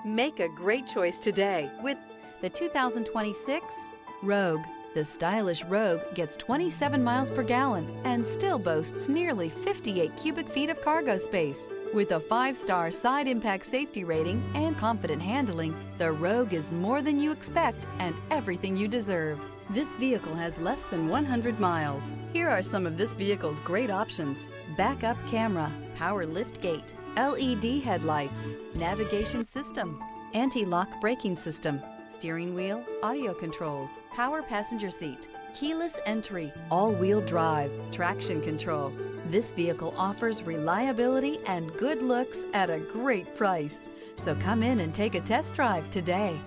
Make a great choice today with the 2026 Rogue. The stylish Rogue gets 27 miles per gallon and still boasts nearly 58 cubic feet of cargo space. With a 5-star side impact safety rating and confident handling, the Rogue is more than you expect and everything you deserve. This vehicle has less than 100 miles. Here are some of this vehicle's great options: backup camera, power lift gate, LED headlights, navigation system, anti-lock braking system, steering wheel audio controls, power passenger seat, keyless entry, all-wheel drive, traction control. This vehicle offers reliability and good looks at a great price. So come in and take a test drive today.